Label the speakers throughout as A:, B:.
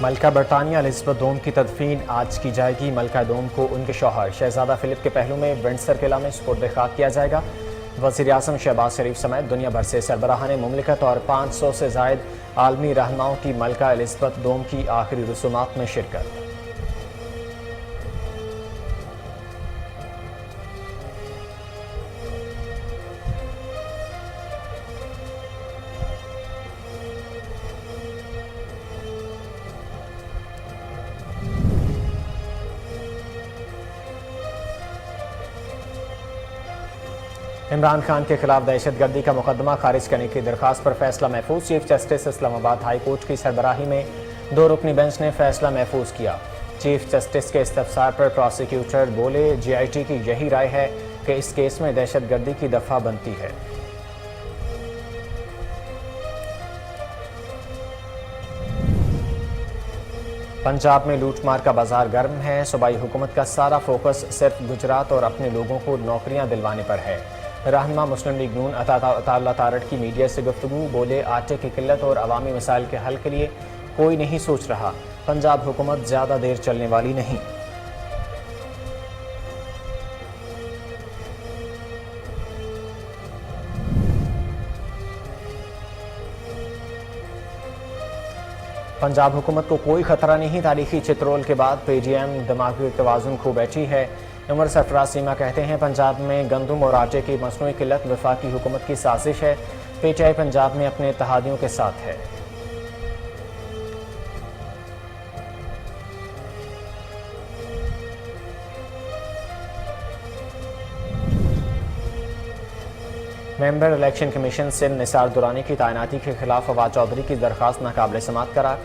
A: ملکہ برطانیہ الزبتھ دوم کی تدفین آج کی جائے گی۔ ملکہ دوم کو ان کے شوہر شہزادہ فلپ کے پہلو میں ونڈسر قلعہ میں سپرد خاک کیا جائے گا۔ وزیر اعظم شہباز شریف سمیت دنیا بھر سے سربراہان مملکت اور 500 سے زائد عالمی رہنماؤں کی ملکہ الزبتھ دوم کی آخری رسومات میں شرکت۔ عمران خان کے خلاف دہشت گردی کا مقدمہ خارج کرنے کی درخواست پر فیصلہ محفوظ۔ چیف جسٹس اسلام آباد ہائی کورٹ کی سربراہی میں 2 رکنی بینچ نے فیصلہ محفوظ کیا۔ چیف جسٹس کے استفسار پر پراسیکیوٹر بولے، جے آئی ٹی کی یہی رائے ہے کہ اس کیس میں دہشت گردی کی دفعہ بنتی ہے۔ پنجاب میں لوٹ مار کا بازار گرم ہے۔ صوبائی حکومت کا سارا فوکس صرف گجرات اور اپنے لوگوں کو نوکریاں دلوانے پر ہے۔ رہنما مسلم لیگ نون عطا اللہ تارڑ کی میڈیا سے گفتگو، بولے آٹے کی قلت اور عوامی مسائل کے حل کے لیے کوئی نہیں سوچ رہا۔ پنجاب حکومت زیادہ دیر چلنے والی نہیں۔ پنجاب حکومت کو کوئی خطرہ نہیں، تاریخی چترول کے بعد پی ڈی ایم دماغی توازن کھو بیٹھی ہے۔ عمر سرفراز سیما کہتے ہیں پنجاب میں گندم اور آٹے کی مصنوعی قلت وفاقی حکومت کی سازش ہے۔ پی ٹی آئی پنجاب میں اپنے اتحادیوں کے ساتھ ہے۔ ممبر الیکشن کمیشن سندھ نثار درانی کی تعیناتی کے خلاف فواد چودھری کی درخواست ناقابل سماعت قرار۔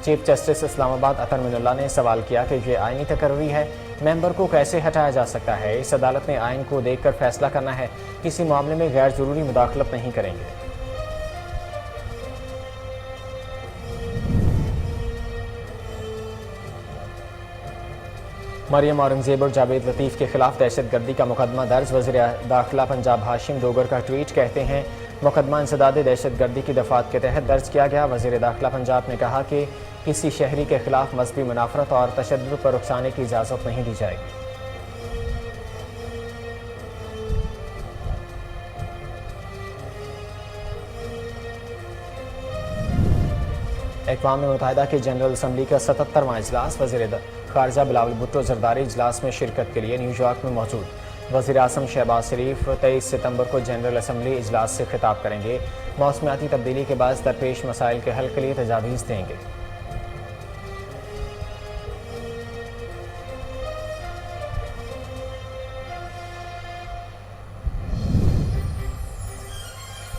A: چیف جسٹس اسلام آباد اطہر من اللہ نے سوال کیا کہ یہ آئینی تقرری ہے، ممبر کو کیسے ہٹایا جا سکتا ہے؟ اس عدالت نے آئین کو دیکھ کر فیصلہ کرنا ہے، کسی معاملے میں غیر ضروری مداخلت نہیں کریں گے۔ مریم اورنگزیب اور جاوید لطیف کے خلاف دہشت گردی کا مقدمہ درج۔ وزیر داخلہ پنجاب ہاشم ڈوگر کا ٹویٹ، کہتے ہیں مقدمہ انسداد دہشت گردی کی دفعات کے تحت درج کیا گیا۔ وزیر داخلہ پنجاب نے کہا کہ کسی شہری کے خلاف مذہبی منافرت اور تشدد پر اکسانے کی اجازت نہیں دی جائے گی۔ اقوام متحدہ کی جنرل اسمبلی کا 77واں اجلاس۔ وزیر خارجہ بلاول بھٹو زرداری اجلاس میں شرکت کے لیے نیو یارک میں موجود۔ وزیر اعظم شہباز شریف 23 ستمبر کو جنرل اسمبلی اجلاس سے خطاب کریں گے۔ موسمیاتی تبدیلی کے باعث درپیش مسائل کے حل کے لیے تجاویز دیں گے۔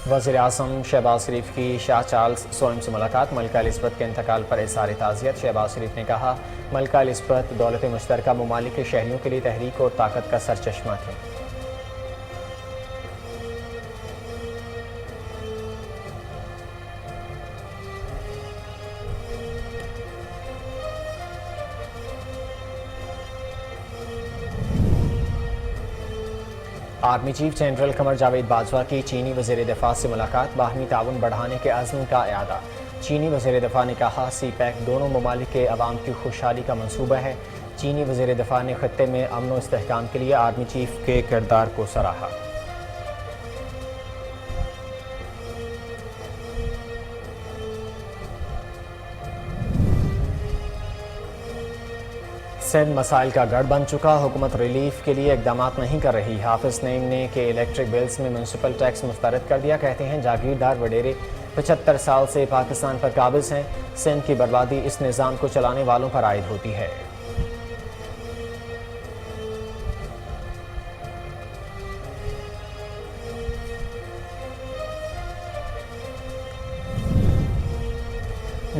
A: وزیر اعظم شہباز شریف کی شاہ چارلس سوئم سے ملاقات۔ ملکہ الزبتھ کے انتقال پر اظہار تعزیت۔ شہباز شریف نے کہا ملکہ الزبتھ دولت مشترکہ ممالک کے شہریوں کے لیے تحریک اور طاقت کا سرچشمہ تھیں۔ Army chief general Qamar Javed Bajwa کی چینی وزیر دفاع سے ملاقات۔ باہمی تعاون بڑھانے کے عزم کا اعادہ۔ چینی وزیر دفاع نے کہا سی پیک دونوں ممالک کے عوام کی خوشحالی کا منصوبہ ہے۔ چینی وزیر دفاع نے خطے میں امن و استحکام کے لیے آرمی چیف کے کردار کو سراہا۔ سندھ مسائل کا گڑھ بن چکا، حکومت ریلیف کے لیے اقدامات نہیں کر رہی۔ حافظ نعیم نے کہ الیکٹرک بلز میں میونسپل ٹیکس مسترد کر دیا، کہتے ہیں جاگیردار وڈیرے 75 سال سے پاکستان پر قابض ہیں۔ سندھ کی بربادی اس نظام کو چلانے والوں پر عائد ہوتی ہے۔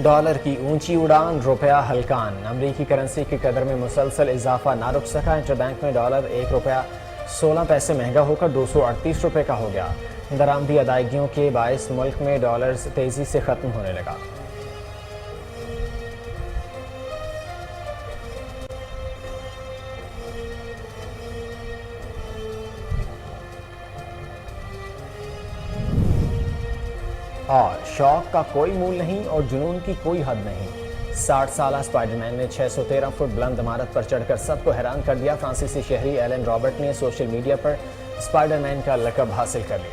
A: ڈالر کی اونچی اڑان، روپیہ ہلکان۔ امریکی کرنسی کی قدر میں مسلسل اضافہ نہ رک سکا۔ انٹر بینک میں ڈالر 1 روپیہ 16 پیسے مہنگا ہو کر 238 روپے کا ہو گیا۔ درآمدی ادائیگیوں کے باعث ملک میں ڈالر تیزی سے ختم ہونے لگا۔ اور شوق کا کوئی مول نہیں اور جنون کی کوئی حد نہیں۔ 60 سالہ اسپائڈر مین نے 613 فٹ بلند عمارت پر چڑھ کر سب کو حیران کر دیا۔ فرانسیسی شہری ایلن رابرٹ نے سوشل میڈیا پر اسپائڈر مین کا لقب حاصل کر لیا۔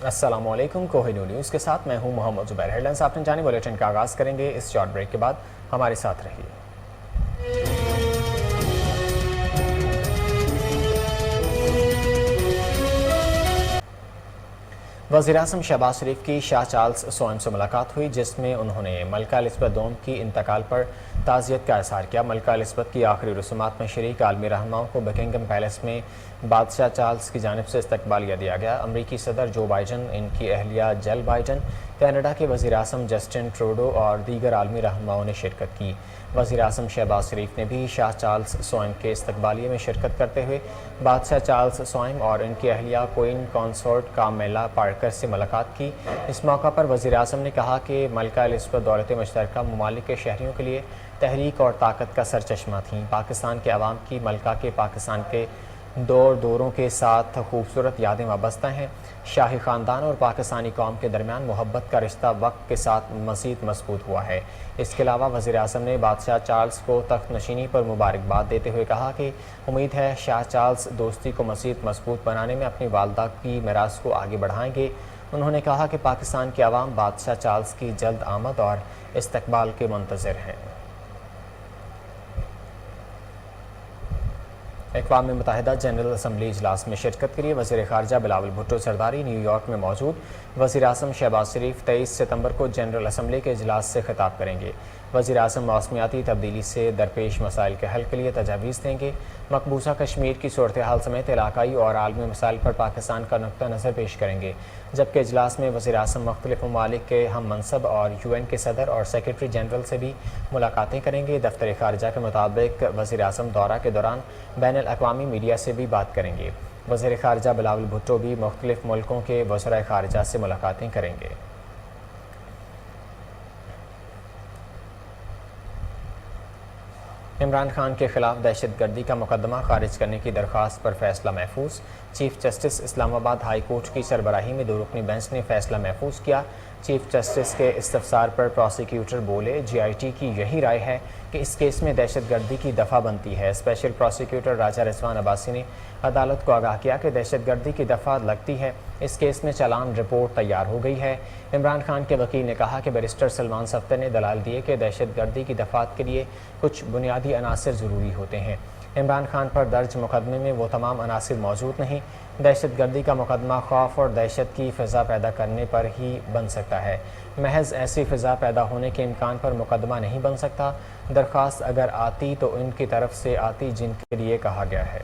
A: السلام علیکم، کوہینور نیوز کے ساتھ میں ہوں محمد زبیر۔ ہیڈ لائنز آپ نے جانے بلیٹن کا آغاز کریں گے اس شارٹ بریک کے بعد، ہمارے ساتھ رہیے۔ وزیراعظم شہباز شریف کی شاہ چارلس سوئم سے ملاقات ہوئی، جس میں انہوں نے ملکہ الزبتھ دوم کی انتقال پر تعزیت کا اظہار کیا۔ ملکہ الزبتھ کی آخری رسومات میں شریک عالمی رہنماؤں کو بکنگھم پیلس میں بادشاہ چارلس کی جانب سے استقبالیہ دیا گیا۔ امریکی صدر جو بائیڈن، ان کی اہلیہ جل بائیڈن، کینیڈا کے وزیراعظم جسٹن ٹروڈو اور دیگر عالمی رہنماؤں نے شرکت کی۔ وزیراعظم شہباز شریف نے بھی شاہ چارلس سوئم کے استقبالیے میں شرکت کرتے ہوئے بادشاہ چارلس سوئم اور ان کی اہلیہ کوئین کنسورٹ کامیلا پارکر سے ملاقات کی۔ اس موقع پر وزیراعظم نے کہا کہ ملکہ الزبتھ دولت مشترکہ ممالک کے شہریوں کے لیے تحریک اور طاقت کا سرچشمہ تھیں۔ پاکستان کے عوام کی ملکہ کے پاکستان کے دوروں کے ساتھ خوبصورت یادیں وابستہ ہیں۔ شاہی خاندان اور پاکستانی قوم کے درمیان محبت کا رشتہ وقت کے ساتھ مزید مضبوط ہوا ہے۔ اس کے علاوہ وزیراعظم نے بادشاہ چارلس کو تخت نشینی پر مبارکباد دیتے ہوئے کہا کہ امید ہے شاہ چارلس دوستی کو مزید مضبوط بنانے میں اپنی والدہ کی میراث کو آگے بڑھائیں گے۔ انہوں نے کہا کہ پاکستان کے عوام بادشاہ چارلس کی جلد آمد اور استقبال کے منتظر ہیں۔ اقوام متحدہ جنرل اسمبلی اجلاس میں شرکت کے لیے وزیر خارجہ بلاول بھٹو زرداری نیو یارک میں موجود۔ وزیر اعظم شہباز شریف 23 ستمبر کو جنرل اسمبلی کے اجلاس سے خطاب کریں گے۔ وزیر اعظم موسمیاتی تبدیلی سے درپیش مسائل کے حل کے لیے تجاویز دیں گے۔ مقبوضہ کشمیر کی صورتحال سمیت علاقائی اور عالمی مسائل پر پاکستان کا نقطہ نظر پیش کریں گے، جبکہ اجلاس میں وزیر اعظم مختلف ممالک کے ہم منصب اور UN کے صدر اور سیکرٹری جنرل سے بھی ملاقاتیں کریں گے۔ دفتر خارجہ کے مطابق وزیر اعظم دورہ کے دوران بین الاقوامی میڈیا سے بھی بات کریں گے۔ وزیر خارجہ بلاول بھٹو بھی مختلف ملکوں کے وزرائے خارجہ سے ملاقاتیں کریں گے۔ عمران خان کے خلاف دہشت گردی کا مقدمہ خارج کرنے کی درخواست پر فیصلہ محفوظ۔ چیف جسٹس اسلام آباد ہائی کورٹ کی سربراہی میں 2 رکنی بینچ نے فیصلہ محفوظ کیا۔ چیف جسٹس کے استفسار پر پروسیکیوٹر بولے، GIT کی یہی رائے ہے کہ اس کیس میں دہشت گردی کی دفعہ بنتی ہے۔ اسپیشل پروسیکیوٹر راجہ رضوان عباسی نے عدالت کو آگاہ کیا کہ دہشت گردی کی دفعہ لگتی ہے۔ اس کیس میں چالان رپورٹ تیار ہو گئی ہے۔ عمران خان کے وکیل نے کہا کہ بیرسٹر سلمان صفدر نے دلائل دیے کہ دہشت گردی کی دفعات کے لیے کچھ بنیادی عناصر ضروری ہوتے ہیں۔ عمران خان پر درج مقدمے میں وہ تمام عناصر موجود نہیں۔ دہشت گردی کا مقدمہ خوف اور دہشت کی فضا پیدا کرنے پر ہی بن سکتا ہے، محض ایسی فضا پیدا ہونے کے امکان پر مقدمہ نہیں بن سکتا۔ درخواست اگر آتی تو ان کی طرف سے آتی جن کے لیے کہا گیا ہے۔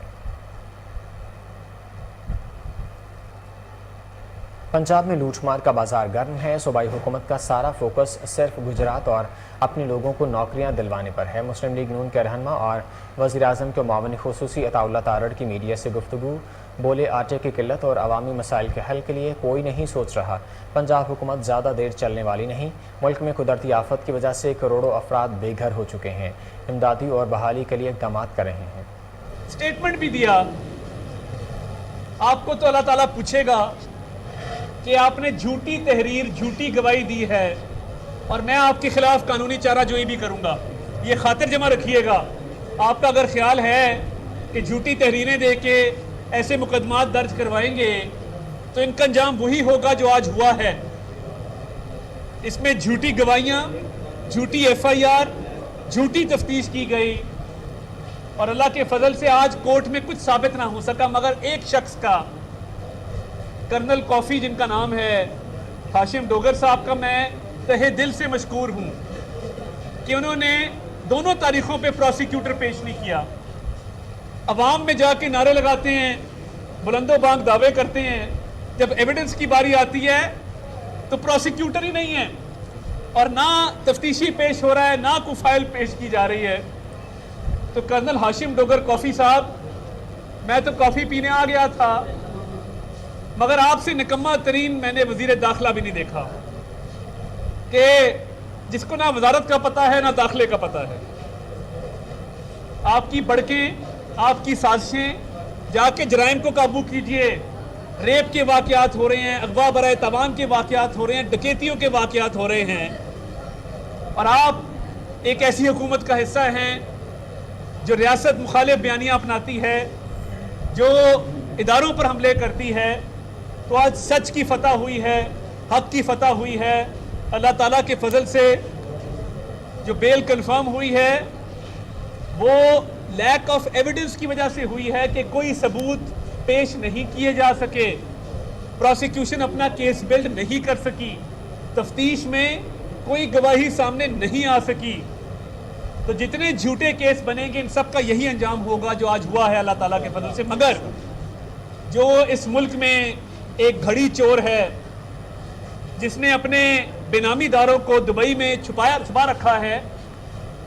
A: پنجاب میں لوٹ مار کا بازار گرم ہے۔ صوبائی حکومت کا سارا فوکس صرف گجرات اور اپنے لوگوں کو نوکریاں دلوانے پر ہے۔ مسلم لیگ نون کے رہنما اور وزیر اعظم کے معاون خصوصی عطا اللہ تارڑ کی میڈیا سے گفتگو، بولے آٹے کی قلت اور عوامی مسائل کے حل کے لیے کوئی نہیں سوچ رہا۔ پنجاب حکومت زیادہ دیر چلنے والی نہیں۔ ملک میں قدرتی آفت کی وجہ سے کروڑوں افراد بے گھر ہو چکے ہیں، امدادی اور بحالی کے لیے اقدامات کر رہے ہیں۔
B: اسٹیٹمنٹ بھی دیا، آپ کو تو اللہ تعالیٰ پوچھے گا کہ آپ نے جھوٹی تحریر، جھوٹی گواہی دی ہے اور میں آپ کے خلاف قانونی چارہ جوئی بھی کروں گا۔ یہ خاطر جمع رکھیے گا، آپ کا اگر خیال ہے کہ جھوٹی تحریریں دے کے ایسے مقدمات درج کروائیں گے تو ان کا انجام وہی ہوگا جو آج ہوا ہے۔ اس میں جھوٹی گواہیاں، جھوٹی FIR، جھوٹی تفتیش کی گئی اور اللہ کے فضل سے آج کورٹ میں کچھ ثابت نہ ہو سکا، مگر ایک شخص کا، کرنل کافی جن کا نام ہے، ہاشم ڈوگر صاحب کا میں تہہ دل سے مشکور ہوں کہ انہوں نے دونوں تاریخوں پہ پروسیکیوٹر پیش نہیں کیا۔ عوام میں جا کے نعرے لگاتے ہیں، بلند و بانگ دعوے کرتے ہیں، جب ایویڈنس کی باری آتی ہے تو پروسیکیوٹر ہی نہیں ہے اور نہ تفتیشی پیش ہو رہا ہے، نہ کوئی فائل پیش کی جا رہی ہے۔ تو کرنل ہاشم ڈوگر کافی صاحب، میں تو کافی پینے آ گیا تھا، مگر آپ سے نکمہ ترین میں نے وزیر داخلہ بھی نہیں دیکھا کہ جس کو نہ وزارت کا پتہ ہے نہ داخلے کا پتہ ہے۔ آپ کی بڑکیں، آپ کی سازشیں جا کے جرائم کو قابو کیجئے. ریپ کے واقعات ہو رہے ہیں, اغوا برائے تاوان کے واقعات ہو رہے ہیں, ڈکیتیوں کے واقعات ہو رہے ہیں, اور آپ ایک ایسی حکومت کا حصہ ہیں جو ریاست مخالف بیانیاں اپناتی ہے, جو اداروں پر حملے کرتی ہے. تو آج سچ کی فتح ہوئی ہے, حق کی فتح ہوئی ہے. اللہ تعالیٰ کے فضل سے جو بیل کنفرم ہوئی ہے وہ لیک آف ایویڈنس کی وجہ سے ہوئی ہے کہ کوئی ثبوت پیش نہیں کیے جا سکے, پروسیکیوشن اپنا کیس بلڈ نہیں کر سکی, تفتیش میں کوئی گواہی سامنے نہیں آ سکی. تو جتنے جھوٹے کیس بنیں گے ان سب کا یہی انجام ہوگا جو آج ہوا ہے اللہ تعالیٰ کے فضل سے. مگر جو اس ملک میں ایک گھڑی چور ہے جس نے اپنے بے نامی داروں کو دبئی میں چھپا رکھا ہے,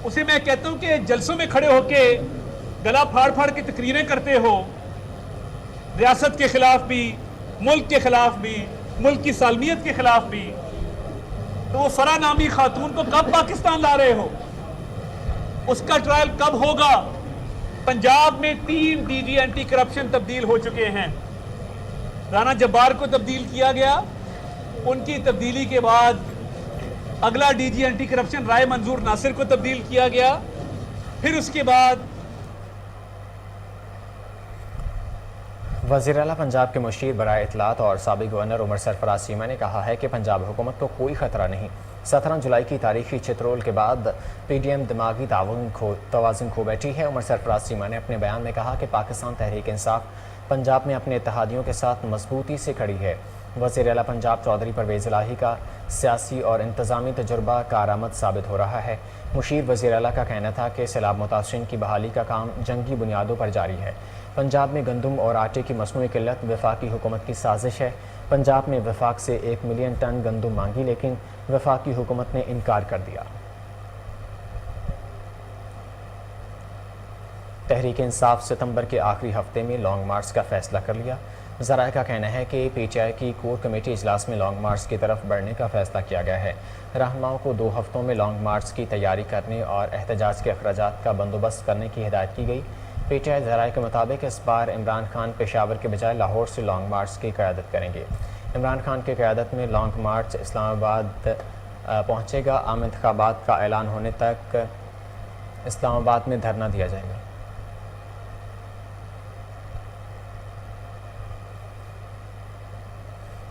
B: اسے میں کہتا ہوں کہ جلسوں میں کھڑے ہو کے گلا پھاڑ پھاڑ کے تقریریں کرتے ہو, ریاست کے خلاف بھی, ملک کے خلاف بھی, ملک کی سالمیت کے خلاف بھی, تو وہ فرح نامی خاتون کو کب پاکستان لا رہے ہو؟ اس کا ٹرائل کب ہوگا؟ پنجاب میں 3 ڈی جی اینٹی کرپشن تبدیل ہو چکے ہیں. رانا جبار کو تبدیل کیا گیا, ان کی تبدیلی کے بعد اگلا ڈی جی اینٹی کرپشن رائے منظور ناصر کو تبدیل کیا گیا, پھر اس کے بعد
A: وزیر اعلیٰ پنجاب کے مشیر برائے اطلاعات اور سابق گورنر عمر سرفراز چیمہ نے کہا ہے کہ پنجاب حکومت کو کوئی خطرہ نہیں. 17 جولائی کی تاریخی چترول کے بعد پی ڈی ایم دماغی توازن کھو بیٹھی ہے. عمر سرفراز چیمہ نے اپنے بیان میں کہا کہ پاکستان تحریک انصاف پنجاب میں اپنے اتحادیوں کے ساتھ مضبوطی سے کھڑی ہے. وزیر اعلیٰ پنجاب چودھری پرویز الہی کا سیاسی اور انتظامی تجربہ کارآمد ثابت ہو رہا ہے. مشیر وزیر اعلیٰ کا کہنا تھا کہ سیلاب متاثرین کی بحالی کا کام جنگی بنیادوں پر جاری ہے. پنجاب میں گندم اور آٹے کی مصنوعی قلت وفاقی حکومت کی سازش ہے. پنجاب میں وفاق سے 1 ملین ٹن گندم مانگی لیکن وفاقی حکومت نے انکار کر دیا. تحریک انصاف ستمبر کے آخری ہفتے میں لانگ مارچ کا فیصلہ کر لیا. ذرائع کا کہنا ہے کہ پی ٹی آئی کی کور کمیٹی اجلاس میں لانگ مارچ کی طرف بڑھنے کا فیصلہ کیا گیا ہے. رہنماؤں کو 2 ہفتوں میں لانگ مارچ کی تیاری کرنے اور احتجاج کے اخراجات کا بندوبست کرنے کی ہدایت کی گئی. پی ٹی آئی ذرائع کے مطابق اس بار عمران خان پشاور کے بجائے لاہور سے لانگ مارچ کی قیادت کریں گے. عمران خان کی قیادت میں لانگ مارچ اسلام آباد پہنچے گا. عام انتخابات کا اعلان ہونے تک اسلام آباد میں دھرنا دیا جائے گا.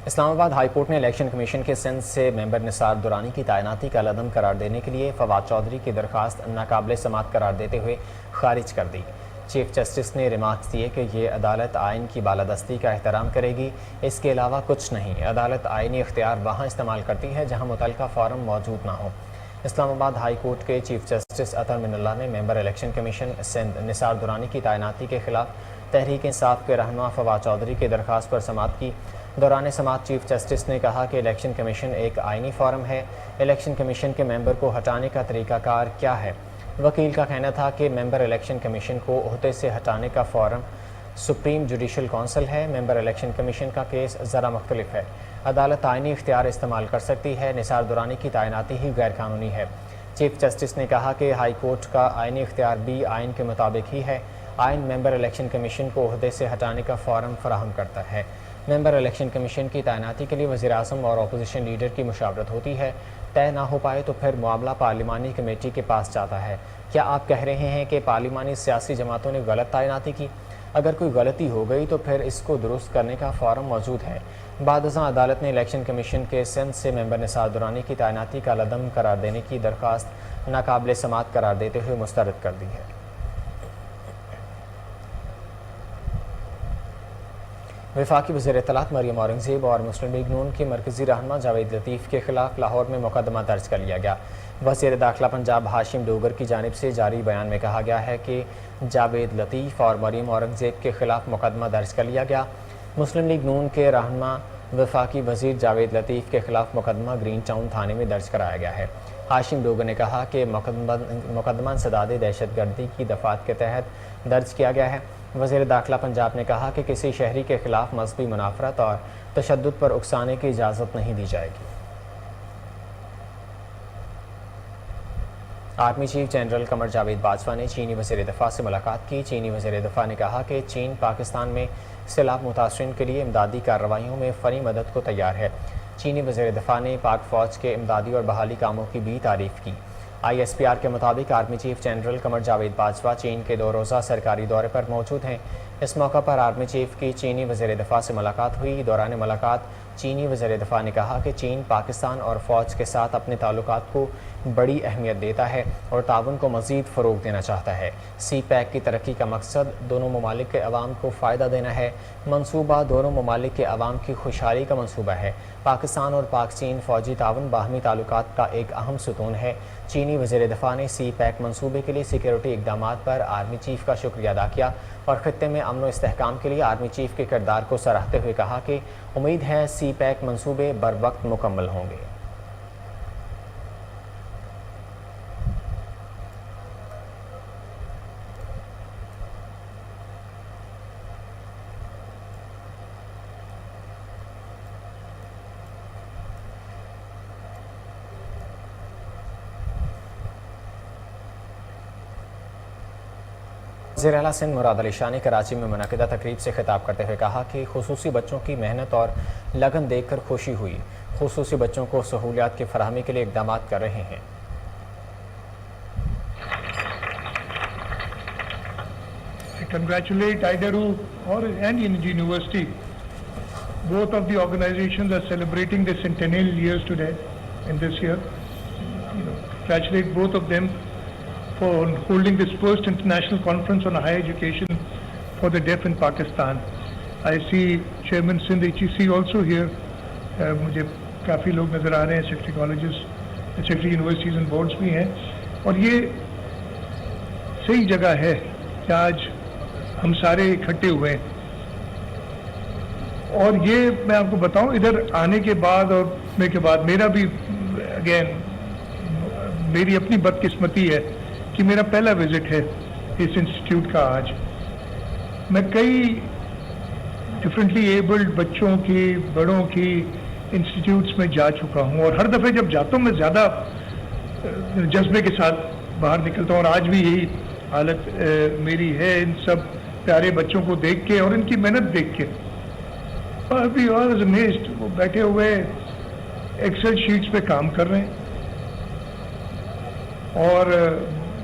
A: اسلام آباد ہائی کورٹ نے الیکشن کمیشن کے سندھ سے ممبر نثار دورانی کی تعیناتی کا عدم قرار دینے کے لیے فواد چودھری کی درخواست ناقابل سماعت قرار دیتے ہوئے خارج کر دی. چیف جسٹس نے ریمارکس دیے کہ یہ عدالت آئین کی بالادستی کا احترام کرے گی, اس کے علاوہ کچھ نہیں. عدالت آئینی اختیار وہاں استعمال کرتی ہے جہاں متعلقہ فارم موجود نہ ہو. اسلام آباد ہائی کورٹ کے چیف جسٹس اطہر من اللہ نے ممبر الیکشن کمیشن سندھ نثار دورانی کی تعیناتی کے خلاف تحریک انصاف کے رہنما فواد چودھری کی درخواست پر سماعت کی. دوران سماعت چیف جسٹس نے کہا کہ الیکشن کمیشن ایک آئینی فورم ہے. الیکشن کمیشن کے ممبر کو ہٹانے کا طریقہ کار کیا ہے؟ وکیل کا کہنا تھا کہ ممبر الیکشن کمیشن کو عہدے سے ہٹانے کا فورم سپریم جوڈیشل کونسل ہے. ممبر الیکشن کمیشن کا کیس ذرا مختلف ہے. عدالت آئینی اختیار استعمال کر سکتی ہے. نثار دورانی کی تعیناتی ہی غیر قانونی ہے. چیف جسٹس نے کہا کہ ہائی کورٹ کا آئینی اختیار بھی آئین کے مطابق ہی ہے. آئین ممبر الیکشن کمیشن کو عہدے سے ہٹانے کا فورم فراہم کرتا ہے. ممبر الیکشن کمیشن کی تعیناتی کے لیے وزیر اعظم اور اپوزیشن لیڈر کی مشاورت ہوتی ہے. طے نہ ہو پائے تو پھر معاملہ پارلیمانی کمیٹی کے پاس جاتا ہے. کیا آپ کہہ رہے ہیں کہ پارلیمانی سیاسی جماعتوں نے غلط تعیناتی کی؟ اگر کوئی غلطی ہو گئی تو پھر اس کو درست کرنے کا فورم موجود ہے. بعد ازاں عدالت نے الیکشن کمیشن کے سندھ سے ممبر نثار دورانی کی تعیناتی کا عدم قرار دینے کی درخواست ناقابل سماعت قرار دیتے ہوئے مسترد کر دی ہے. وفاقی وزیر اطلاعات مریم اورنگزیب اور مسلم لیگ نون کے مرکزی رہنما جاوید لطیف کے خلاف لاہور میں مقدمہ درج کر لیا گیا. وزیر داخلہ پنجاب ہاشم ڈوگر کی جانب سے جاری بیان میں کہا گیا ہے کہ جاوید لطیف اور مریم اورنگزیب کے خلاف مقدمہ درج کر لیا گیا. مسلم لیگ نون کے رہنما وفاقی وزیر جاوید لطیف کے خلاف مقدمہ گرین ٹاؤن تھانے میں درج کرایا گیا ہے. ہاشم ڈوگر نے کہا کہ مقدمہ انسداد دہشت گردی کی دفعات کے تحت درج کیا گیا ہے. وزیر داخلہ پنجاب نے کہا کہ کسی شہری کے خلاف مذہبی منافرت اور تشدد پر اکسانے کی اجازت نہیں دی جائے گی. Army chief general Qamar Javed Bajwa نے چینی وزیر دفاع سے ملاقات کی۔ چینی وزیر دفاع نے کہا کہ چین پاکستان میں سیلاب متاثرین کے لیے امدادی کارروائیوں میں فنی مدد کو تیار ہے۔ چینی وزیر دفاع نے پاک فوج کے امدادی اور بحالی کاموں کی بھی تعریف کی۔ ISPR کے مطابق army chief general Qamar Javed Bajwa چین کے 2 روزہ سرکاری دورے پر موجود ہیں۔ اس موقع پر آرمی چیف کی چینی وزیر دفاع سے ملاقات ہوئی۔ دوران ملاقات چینی وزیر دفاع نے کہا کہ چین پاکستان اور فوج کے ساتھ اپنے تعلقات کو بڑی اہمیت دیتا ہے اور تعاون کو مزید فروغ دینا چاہتا ہے۔ سی پیک کی ترقی کا مقصد دونوں ممالک کے عوام کو فائدہ دینا ہے۔ منصوبہ دونوں ممالک کے عوام کی خوشحالی کا منصوبہ ہے۔ پاکستان اور پاک چین فوجی تعاون باہمی تعلقات کا ایک اہم ستون ہے۔ چینی وزیر دفاع نے سی پیک منصوبے کے لیے سیکیورٹی اقدامات پر آرمی چیف کا شکریہ ادا کیا اور خطے میں امن و استحکام کے لیے آرمی چیف کے کردار کو سراہتے ہوئے کہا کہ امید ہے سی پیک منصوبے بروقت مکمل ہوں گے۔ وزیر اعلیٰ سندھ مراد علی شاہ نے کراچی میں منعقدہ تقریب سے خطاب کرتے ہوئے کہا کہ خصوصی بچوں کی محنت اور لگن دیکھ کر خوشی ہوئی۔ خصوصی بچوں کو سہولیات کی فراہمی کے لیے اقدامات کر رہے ہیں۔
C: I congratulate IDERU and University. Both of the organizations are celebrating their centennial years today and this year. Congratulate both of them for holding this first international conference on higher education for the deaf in Pakistan. I see Chairman Sindh HEC also here. مجھے کافی لوگ نظر آ رہے ہیں، secretary colleges, secretary universities and boards بھی ہیں، اور یہ صحیح جگہ ہے کہ آج ہم سارے اکٹھے ہوئے ہیں۔ اور یہ میں آپ کو بتاؤں، ادھر آنے کے بعد اور میں کے بعد میرا بھی اگین میری اپنی بدقسمتی ہے کہ میرا پہلا وزٹ ہے اس انسٹیٹیوٹ کا۔ آج میں کئی ڈفرینٹلی ایبلڈ بچوں کی، بڑوں کی انسٹیٹیوٹس میں جا چکا ہوں، اور ہر دفعہ جب جاتا ہوں میں زیادہ جذبے کے ساتھ باہر نکلتا ہوں، اور آج بھی یہی حالت میری ہے ان سب پیارے بچوں کو دیکھ کے اور ان کی محنت دیکھ کے۔ ابھی اور امیزڈ، وہ بیٹھے ہوئے ایکسل شیٹس پہ کام کر رہے ہیں، اور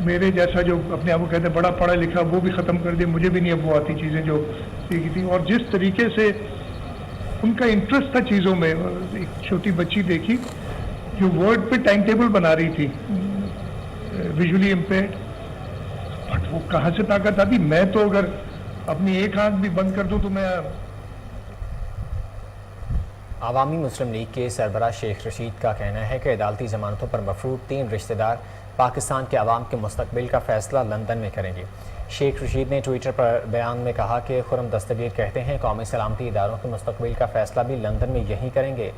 C: میرے جیسا جو اپنے آپ کو کہتے ہیں بڑا پڑھا لکھا، وہ بھی ختم کر دیا، مجھے بھی نہیں اب وہ آتی چیزیں جو سیکھی تھیں۔ اور جس طریقے سے ان کا انٹرسٹ تھا چیزوں میں، ایک چھوٹی بچی دیکھی جو ورڈ پہ ٹائم ٹیبل بنا رہی تھی، ویژولی امپیئرڈ، بٹ وہ کہاں سے طاقت آتی؟ میں تو اگر اپنی ایک آنکھ بھی بند کر دوں تو میں۔
A: عوامی مسلم لیگ کے سربراہ شیخ رشید کا کہنا ہے کہ عدالتی ضمانتوں پر مفروض 3 رشتہ دار پاکستان کے عوام کے مستقبل کا فیصلہ لندن میں کریں گے۔ شیخ رشید نے ٹویٹر پر بیان میں کہا کہ خرم دستگیر کہتے ہیں قومی سلامتی اداروں کے مستقبل کا فیصلہ بھی لندن میں یہی کریں گے۔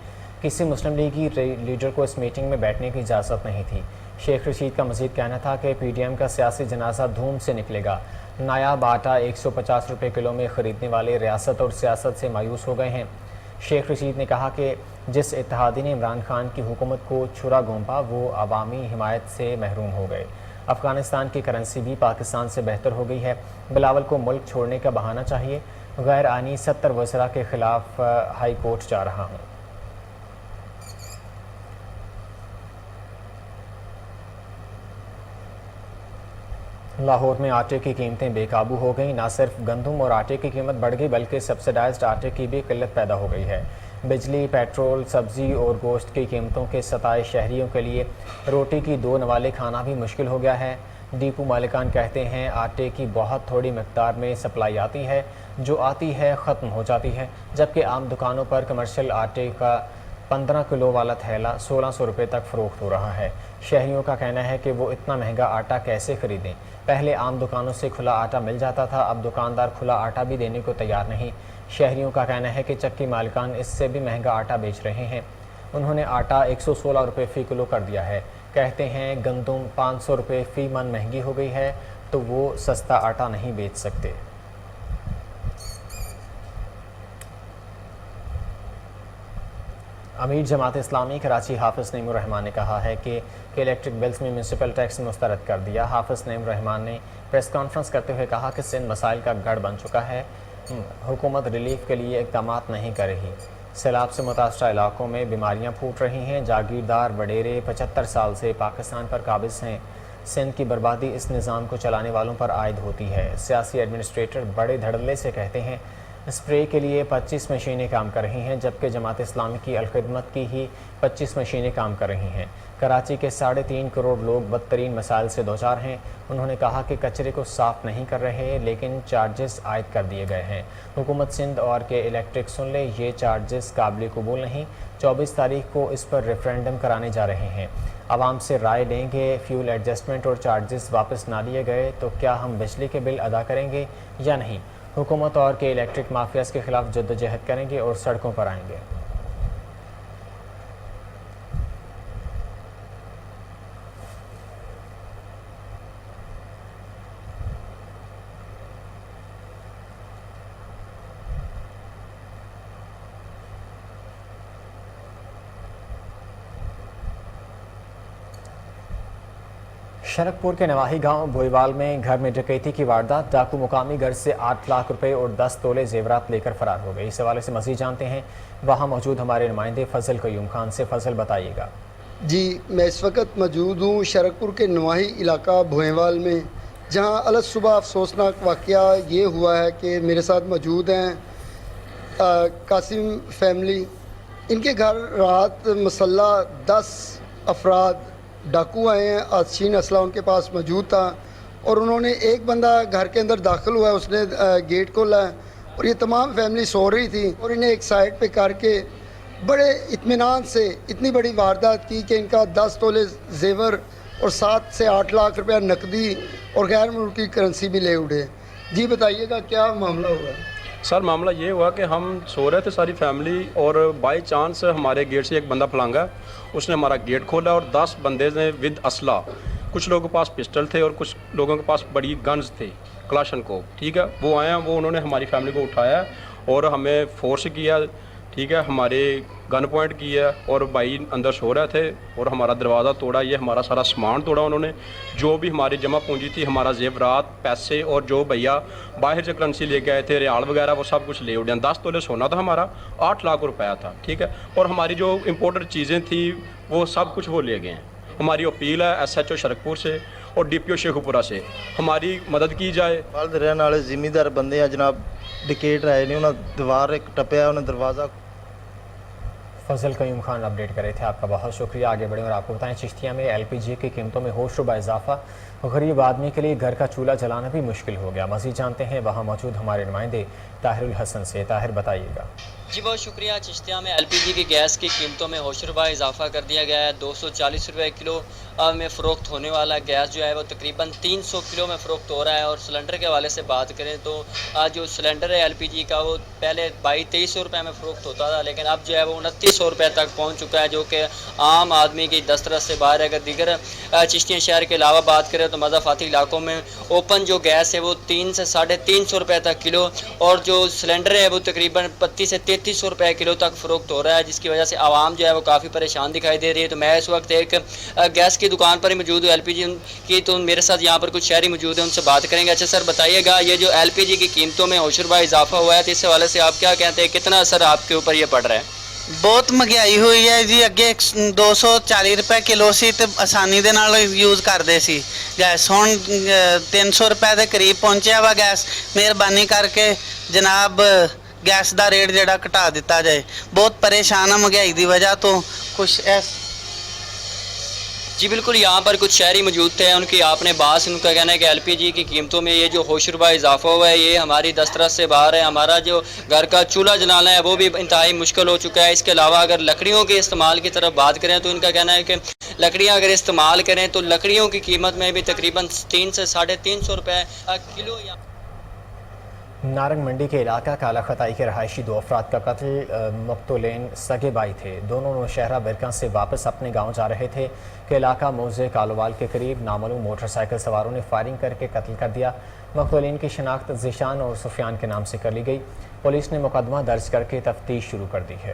A: کسی مسلم لیگی لیڈر کو اس میٹنگ میں بیٹھنے کی اجازت نہیں تھی۔ شیخ رشید کا مزید کہنا تھا کہ PDM کا سیاسی جنازہ دھوم سے نکلے گا۔ نایاب آٹا 150 روپے کلو میں خریدنے والے ریاست اور سیاست سے مایوس ہو گئے ہیں۔ شیخ رشید نے کہا کہ جس اتحادی نے عمران خان کی حکومت کو چھرا گھونپا وہ عوامی حمایت سے محروم ہو گئے۔ افغانستان کی کرنسی بھی پاکستان سے بہتر ہو گئی ہے۔ بلاول کو ملک چھوڑنے کا بہانہ چاہیے۔ غیر آئینی 70 وزراء کے خلاف ہائی کورٹ جا رہا ہوں۔ لاہور میں آٹے کی قیمتیں بے قابو ہو گئیں۔ نہ صرف گندم اور آٹے کی قیمت بڑھ گئی بلکہ سبسڈائزڈ آٹے کی بھی قلت پیدا ہو گئی ہے۔ بجلی، پیٹرول، سبزی اور گوشت کی قیمتوں کے ستائے شہریوں کے لیے روٹی کی 2 نوالے کھانا بھی مشکل ہو گیا ہے۔ ڈیپو مالکان کہتے ہیں آٹے کی بہت تھوڑی مقدار میں سپلائی آتی ہے، جو آتی ہے ختم ہو جاتی ہے، جبکہ عام دکانوں پر کمرشل آٹے کا 15 کلو والا تھیلا 1600 روپے تک فروخت ہو رہا ہے۔ شہریوں کا کہنا ہے کہ وہ اتنا مہنگا آٹا کیسے خریدیں؟ پہلے عام دکانوں سے کھلا آٹا مل جاتا تھا، اب دکاندار کھلا آٹا بھی دینے کو تیار نہیں۔ شہریوں کا کہنا ہے کہ چکی مالکان اس سے بھی مہنگا آٹا بیچ رہے ہیں۔ انہوں نے آٹا 116 روپے فی کلو کر دیا ہے۔ کہتے ہیں گندم 500 روپے فی من مہنگی ہو گئی ہے تو وہ سستا آٹا نہیں بیچ سکتے۔ امیر جماعت اسلامی کراچی حافظ نعیم الرحمان نے کہا ہے کہ الیکٹرک بلز میں میونسپل ٹیکس مسترد کر دیا۔ حافظ نعیم الرحمان نے پریس کانفرنس کرتے ہوئے کہا کہ سندھ مسائل کا گڑھ بن چکا ہے، حکومت ریلیف کے لیے اقدامات نہیں کر رہی۔ سیلاب سے متاثرہ علاقوں میں بیماریاں پھوٹ رہی ہیں، جاگیردار وڈیرے 75 سال سے پاکستان پر قابض ہیں۔ سندھ کی بربادی اس نظام کو چلانے والوں پر عائد ہوتی ہے۔ سیاسی ایڈمنسٹریٹر بڑے دھڑلے سے کہتے ہیں اسپرے کے لیے 25 مشینیں کام کر رہی ہیں، جبکہ جماعت اسلامی کی الخدمت کی ہی 25 مشینیں کام کر رہی ہیں۔ کراچی کے 3.5 کروڑ لوگ بدترین مسائل سے دوچار ہیں۔ انہوں نے کہا کہ کچرے کو صاف نہیں کر رہے لیکن چارجز عائد کر دیے گئے ہیں۔ حکومت سندھ اور کے الیکٹرک سن لے، یہ چارجز قابل قبول نہیں۔ 24 تاریخ کو اس پر ریفرینڈم کرانے جا رہے ہیں، عوام سے رائے لیں گے۔ فیول ایڈجسٹمنٹ اور چارجز واپس نہ لیے گئے تو کیا ہم بجلی کے بل ادا کریں گے یا نہیں؟ حکومت اور کے الیکٹرک مافیاز کے خلاف جدوجہد کریں گے اور سڑکوں پر آئیں گے۔ شرکپور کے نواحی گاؤں بوئیوال میں گھر میں ڈکیتی کی واردات، ڈاکو مقامی گھر سے 8 لاکھ روپے اور 10 تولے زیورات لے کر فرار ہو گئے۔ اس حوالے سے مزید جانتے ہیں وہاں موجود ہمارے نمائندے فضل قیوم خان سے۔ فضل بتائیے گا۔
D: جی، میں اس وقت موجود ہوں شرکپور کے نواحی علاقہ بوئیوال میں، جہاں الصبح افسوسناک واقعہ یہ ہوا ہے کہ میرے ساتھ موجود ہیں قاسم فیملی۔ ان کے گھر رات مسلح 10 افراد ڈاکو آئے ہیں، آتشین اسلحہ ان کے پاس موجود تھا، اور انہوں نے ایک بندہ گھر کے اندر داخل ہوا ہے، اس نے گیٹ کھولا ہے اور یہ تمام فیملی سو رہی تھی، اور انہیں ایک سائڈ پہ کر کے بڑے اطمینان سے اتنی بڑی واردات کی کہ ان کا 10 تولے زیور اور 7 سے 8 لاکھ روپیہ نقدی اور غیر ملکی کرنسی بھی لے اڑے۔ جی بتائیے گا کیا معاملہ ہوا ہے؟
E: سر معاملہ یہ ہوا کہ ہم سو رہے تھے ساری فیملی، اور بائی چانس ہمارے گیٹ سے ایک بندہ پھلانگا، اس نے ہمارا گیٹ کھولا اور 10 بندے نے ود اسلحہ، کچھ لوگوں کے پاس پسٹل تھے اور کچھ لوگوں کے پاس بڑی گنز تھے کلاشن کو، ٹھیک ہے۔ وہ آئے ہیں، وہ انہوں نے ہماری فیملی کو اٹھایا اور ہمیں فورس کیا، ٹھیک ہے، ہمارے گن پوائنٹ کیا، اور بھائی اندر سو رہے تھے اور ہمارا دروازہ توڑا، یہ ہمارا سارا سامان توڑا انہوں نے، جو بھی ہماری جمع پونجی تھی، ہمارا زیورات، پیسے، اور جو بھیا باہر سے کرنسی لے کے آئے تھے، ریال وغیرہ، وہ سب کچھ لے اڑے۔ 10 تولے سونا تھا ہمارا، 8 لاکھ روپیہ تھا، ٹھیک ہے، اور ہماری جو امپورٹڈ چیزیں تھیں وہ سب کچھ وہ لے گئے ہیں۔ ہماری اپیل ہے SHO شرکپور سے اور DPO شیخوپورہ سے ہماری مدد کی جائے۔
F: والد رہنے والے زمیندار بندے ہیں جناب، ڈکیٹ رہے نہیں، انہیں دیوار ایک ٹپیا، انہیں دروازہ۔
A: فضل قیوم خان اپڈیٹ کر رہے تھے، آپ کا بہت شکریہ۔ آگے بڑھیں اور آپ کو بتائیں چشتیہ میں LPG کی قیمتوں میں ہوش ربا اضافہ، غریب آدمی کے لیے گھر کا چولہا جلانا بھی مشکل ہو گیا۔ مزید جانتے ہیں وہاں موجود ہمارے نمائندے طاہر الحسن سے۔ طاہر بتائیے گا۔
G: جی بہت شکریہ۔ چشتیہ میں LPG کی گیس کی قیمتوں میں ہوش ربا اضافہ کر دیا گیا ہے۔ 240 روپے کلو میں فروخت ہونے والا گیس جو ہے وہ تقریباً 300 کلو میں فروخت ہو رہا ہے، اور سلنڈر کے حوالے سے بات کریں تو جو سلنڈر ہے LPG کا وہ پہلے 2200 روپے میں فروخت ہوتا تھا، لیکن اب جو ہے وہ 2900 روپے تک پہنچ چکا ہے، جو کہ عام آدمی کی دسترس سے باہر ہے۔ اگر دیگر چشتیہ شہر کے علاوہ بات کریں تو مضافاتی علاقوں میں اوپن جو گیس ہے وہ 300 سے 350 روپے تک کلو، اور جو سلنڈر ہے وہ تقریباً 3200 سے 3300 روپے کلو تک فروخت ہو رہا ہے، جس کی وجہ سے عوام جو ہے وہ کافی پریشان دکھائی دے رہی ہے۔ تو میں اس وقت ایک گیس کی دکان پر ہی موجود ہوں LPG کی، تو میرے ساتھ یہاں پر کچھ شہری موجود ہیں، ان سے بات کریں گے۔ اچھا سر بتائیے گا، یہ جو LPG کی قیمتوں میں ہوش ربا اضافہ ہوا ہے تو اس حوالے سے آپ کیا کہتے ہیں، کتنا اثر آپ کے اوپر یہ پڑ رہا ہے؟
H: ਬਹੁਤ ਮਹਿੰਗਾਈ ਹੋਈ ਹੈ ਜੀ। ਅੱਗੇ 240 ਰੁਪਏ ਕਿਲੋ ਸੀ ਤੇ ਆਸਾਨੀ ਦੇ ਨਾਲ ਯੂਜ਼ ਕਰਦੇ ਸੀ ਗੈਸ, ਹੁਣ 300 ਰੁਪਏ ਦੇ ਕਰੀਬ ਪਹੁੰਚਿਆ ਵਾ ਗੈਸ। ਮਿਹਰਬਾਨੀ ਕਰਕੇ ਜਨਾਬ ਗੈਸ ਦਾ ਰੇਟ ਜਿਹੜਾ ਘਟਾ ਦਿੱਤਾ ਜਾਏ। ਬਹੁਤ ਪਰੇਸ਼ਾਨ ਆ ਮਹਿੰਗਾਈ ਦੀ ਵਜ੍ਹਾ ਤੋਂ। ਕੁਛ
G: جی بالکل، یہاں پر کچھ شہری موجود تھے، ان کی آپ نے بات ان کا کہنا ہے کہ LPG کی قیمتوں میں یہ جو ہوش ربا اضافہ ہوا ہے یہ ہماری دسترس سے باہر ہے۔ ہمارا جو گھر کا چولہا جلانا ہے وہ بھی انتہائی مشکل ہو چکا ہے۔ اس کے علاوہ اگر لکڑیوں کے استعمال کی طرف بات کریں تو ان کا کہنا ہے کہ لکڑیاں اگر استعمال کریں تو لکڑیوں کی قیمت میں بھی تقریباً 300 سے 350 روپے کلو۔
A: نارنگ منڈی کے علاقہ کالا خطائی کے رہائشی 2 افراد کا قتل، مقتولین سگے بھائی تھے، دونوں نوشہرہ برکاں سے واپس اپنے گاؤں جا رہے تھے کہ علاقہ موزے کالووال کے قریب نامعلوم موٹر سائیکل سواروں نے فائرنگ کر کے قتل کر دیا۔ مقتولین کی شناخت ذیشان اور سفیان کے نام سے کر لی گئی۔ پولیس نے مقدمہ درج کر کے تفتیش شروع کر دی ہے۔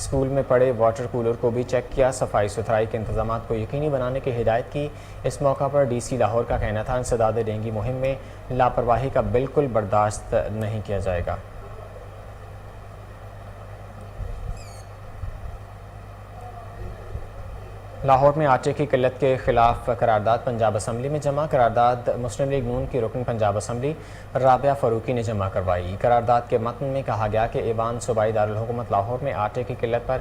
A: اسکول میں پڑے واٹر کولر کو بھی چیک کیا، صفائی ستھرائی کے انتظامات کو یقینی بنانے کی ہدایت کی۔ اس موقع پر ڈی سی لاہور کا کہنا تھا انسداد ڈینگی مہم میں لاپرواہی کا بالکل برداشت نہیں کیا جائے گا۔ لاہور میں آٹے کی قلت کے خلاف قرارداد پنجاب اسمبلی میں جمع۔ قرارداد مسلم لیگ نون کی رکن پنجاب اسمبلی رابعہ فاروقی نے جمع کروائی۔ قرارداد کے متن میں کہا گیا کہ ایوان صوبائی دارالحکومت لاہور میں آٹے کی قلت پر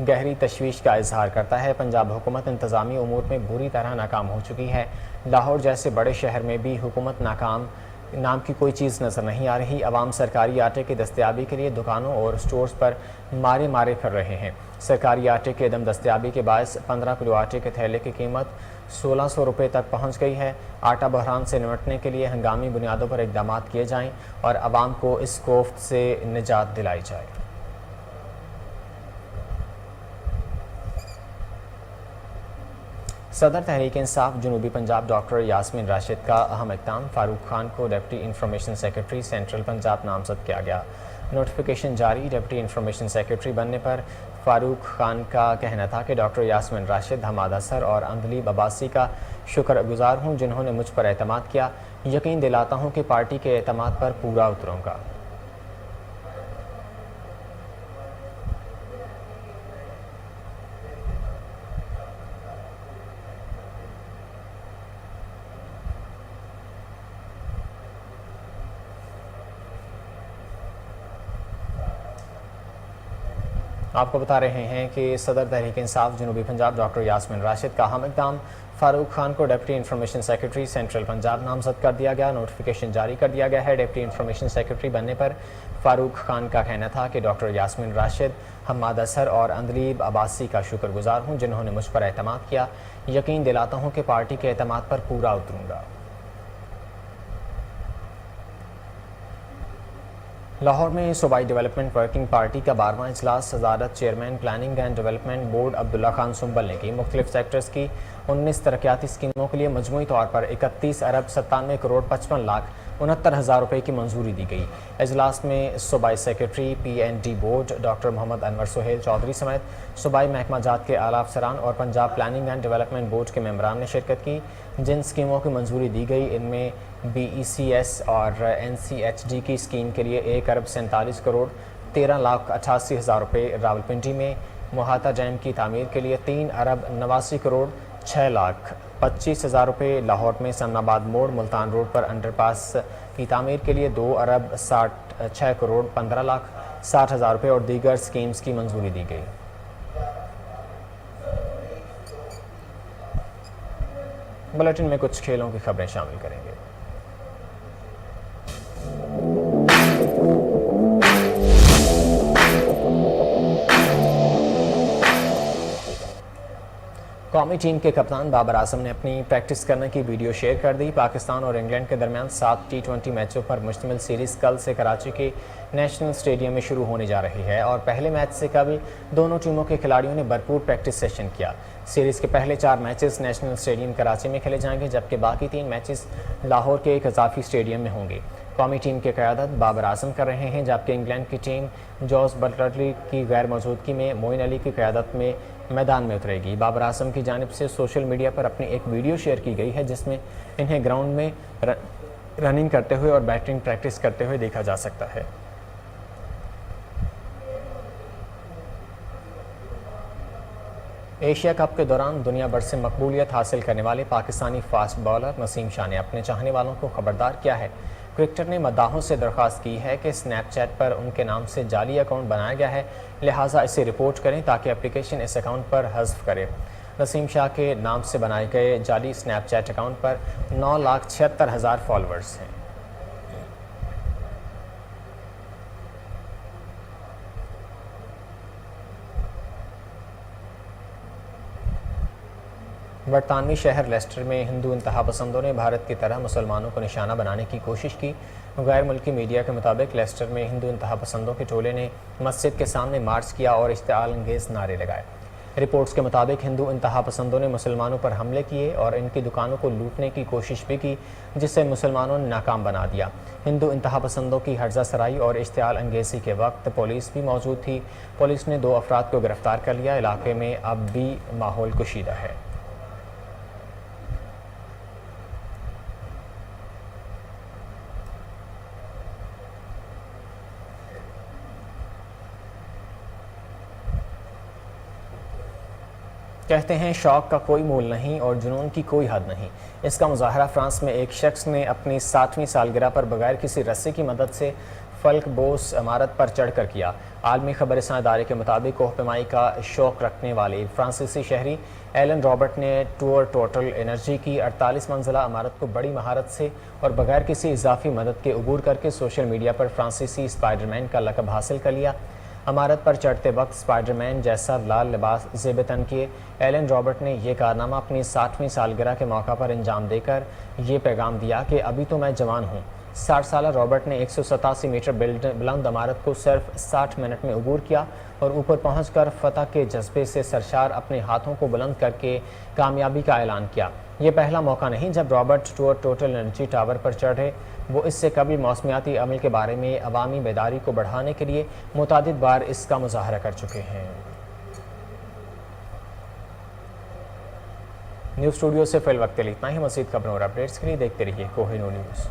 A: گہری تشویش کا اظہار کرتا ہے۔ پنجاب حکومت انتظامی امور میں بری طرح ناکام ہو چکی ہے۔ لاہور جیسے بڑے شہر میں بھی حکومت ناکام نام کی کوئی چیز نظر نہیں آ رہی۔ عوام سرکاری آٹے کی دستیابی کے لیے دکانوں اور سٹورز پر مارے پھر رہے ہیں۔ سرکاری آٹے کی عدم دستیابی کے باعث 15 کلو آٹے کے تھیلے کی قیمت 1600 روپے تک پہنچ گئی ہے۔ آٹا بحران سے نمٹنے کے لیے ہنگامی بنیادوں پر اقدامات کیے جائیں اور عوام کو اس کوفت سے نجات دلائی جائے۔ صدر تحریک انصاف جنوبی پنجاب ڈاکٹر یاسمین راشد کا اہم اقدام، فاروق خان کو deputy information secretary central Punjab نامزد کیا گیا۔ نوٹیفیکیشن جاری۔ ڈپٹی انفارمیشن سیکرٹری بننے پر فاروق خان کا کہنا تھا کہ ڈاکٹر یاسمین راشد، حماد اظہر اور اندلیب عباسی کا شکر گزار ہوں جنہوں نے مجھ پر اعتماد کیا۔ یقین دلاتا ہوں کہ پارٹی کے اعتماد پر پورا اتروں گا۔ آپ کو بتا رہے ہیں کہ صدر تحریک انصاف جنوبی پنجاب ڈاکٹر یاسمین راشد کا اہم اقدام، فاروق خان کو deputy information secretary central Punjab نامزد کر دیا گیا۔ نوٹیفیکیشن جاری کر دیا گیا ہے۔ ڈپٹی انفارمیشن سیکرٹری بننے پر فاروق خان کا کہنا تھا کہ ڈاکٹر یاسمین راشد، حماد اظہر اور اندلیب عباسی کا شکر گزار ہوں جنہوں نے مجھ پر اعتماد کیا۔ یقین دلاتا ہوں کہ پارٹی کے اعتماد پر پورا اتروں گا۔ لاہور میں صوبائی ڈیولپمنٹ ورکنگ پارٹی کا 12واں اجلاس صدارت chairman planning and development board Abdullah Khan Sumbal نے کی۔ مختلف سیکٹرز کی 19 ترقیاتی اسکیموں کے لیے مجموعی طور پر 31 ارب 97 کروڑ 55 لاکھ 69 ہزار روپے کی منظوری دی گئی۔ اجلاس میں صوبائی secretary P N D board doctor Muhammad Anwar Sohail Chaudhry سمیت صوبائی محکمہ جات کے اعلیٰ افسران اور Punjab planning and development board کے ممبران نے شرکت کی۔ جن اسکیموں کی منظوری دی گئی ان میں بی ای سی ایس اور این سی ایچ ڈی کی اسکیم کے لیے 1 ارب 47 کروڑ 13 لاکھ 88 ہزار روپے راولپنڈی میں، محاطہ ڈیم کی تعمیر کے لیے 3 ارب 89 کروڑ 6 لاکھ 25 ہزار روپے، لاہور میں سمن آباد موڑ ملتان روڈ پر انڈر پاس کی تعمیر کے لیے 2 ارب 6 کروڑ 15 لاکھ 60 ہزار روپے اور دیگر اسکیمز کی منظوری دی گئی۔ بلیٹن میں کچھ کھیلوں کی خبریں شامل کریں گے۔ قومی ٹیم کے کپتان بابر اعظم نے اپنی پریکٹس کرنے کی ویڈیو شیئر کر دی۔ پاکستان اور انگلینڈ کے درمیان 7 ٹی20 میچوں پر مشتمل سیریز کل سے کراچی کے نیشنل اسٹیڈیم میں شروع ہونے جا رہی ہے اور پہلے میچ سے قبل دونوں ٹیموں کے کھلاڑیوں نے بھرپور پریکٹس سیشن کیا۔ سیریز کے پہلے 4 میچز نیشنل اسٹیڈیم کراچی میں کھیلے جائیں گے جبکہ باقی 3 میچز لاہور کے ایک اضافی اسٹیڈیم میں ہوں گے۔ قومی ٹیم کی قیادت بابر اعظم کر رہے ہیں جبکہ انگلینڈ کی ٹیم جوز بٹلر کی غیر موجودگی میں معین علی کی قیادت میں میدان میں اترے گی۔ بابر اعظم کی جانب سے سوشل میڈیا پر اپنی ایک ویڈیو شیئر کی گئی ہے جس میں انہیں گراؤنڈ میں رننگ کرتے ہوئے اور بیٹنگ پریکٹس کرتے ہوئے دیکھا جا سکتا ہے۔ ایشیا کپ کے دوران دنیا بھر سے مقبولیت حاصل کرنے والے پاکستانی فاسٹ بالر نسیم شاہ نے اپنے چاہنے والوں کو خبردار کیا ہے۔ کرکٹر نے مداحوں سے درخواست کی ہے کہ سنیپ چیٹ پر ان کے نام سے جعلی اکاؤنٹ بنایا گیا ہے، لہٰذا اسے رپورٹ کریں تاکہ اپلیکیشن اس اکاؤنٹ پر حذف کرے۔ نسیم شاہ کے نام سے بنائے گئے جعلی سنیپ چیٹ اکاؤنٹ پر 9,76,000 فالوورز ہیں۔ برطانوی شہر لیسٹر میں ہندو انتہا پسندوں نے بھارت کی طرح مسلمانوں کو نشانہ بنانے کی کوشش کی۔ غیر ملکی میڈیا کے مطابق لیسٹر میں ہندو انتہا پسندوں کے ٹولے نے مسجد کے سامنے مارچ کیا اور اشتعال انگیز نعرے لگائے۔ رپورٹس کے مطابق ہندو انتہا پسندوں نے مسلمانوں پر حملے کیے اور ان کی دکانوں کو لوٹنے کی کوشش بھی کی، جس سے مسلمانوں نے ناکام بنا دیا۔ ہندو انتہا پسندوں کی ہرزہ سرائی اور اشتعال انگیزی کے وقت پولیس بھی موجود تھی۔ پولیس نے 2 افراد کو گرفتار کر لیا۔ علاقے میں اب بھی ماحول کشیدہ ہے۔ کہتے ہیں شوق کا کوئی مول نہیں اور جنون کی کوئی حد نہیں۔ اس کا مظاہرہ فرانس میں ایک شخص نے اپنی 60ویں سالگرہ پر بغیر کسی رسی کی مدد سے فلک بوس عمارت پر چڑھ کر کیا۔ عالمی خبر رساں ادارے کے مطابق کوہ پیمائی کا شوق رکھنے والے فرانسیسی شہری ایلن رابرٹ نے ٹور ٹوٹل انرجی کی 48 منزلہ عمارت کو بڑی مہارت سے اور بغیر کسی اضافی مدد کے عبور کر کے سوشل میڈیا پر فرانسیسی اسپائڈر مین کا لقب حاصل کر لیا۔ عمارت پر چڑھتے وقت اسپائڈر مین جیسا لال لباس زیب تن کیے ایلن رابرٹ نے یہ کارنامہ اپنی 60ویں سالگرہ کے موقع پر انجام دے کر یہ پیغام دیا کہ ابھی تو میں جوان ہوں۔ 60 سالہ رابرٹ نے 187 میٹر بلند عمارت کو صرف 60 منٹ میں عبور کیا اور اوپر پہنچ کر فتح کے جذبے سے سرشار اپنے ہاتھوں کو بلند کر کے کامیابی کا اعلان کیا۔ یہ پہلا موقع نہیں جب Robert Tour Total Energy Tower پر چڑھے۔ وہ اس سے قبل موسمیاتی عمل کے بارے میں عوامی بیداری کو بڑھانے کے لیے متعدد بار اس کا مظاہرہ کر چکے ہیں۔ نیوز اسٹوڈیو سے فی الوقت اتنا ہی۔ مزید خبروں اور اپڈیٹس کے لیے دیکھتے رہیے کوہ نور نیوز۔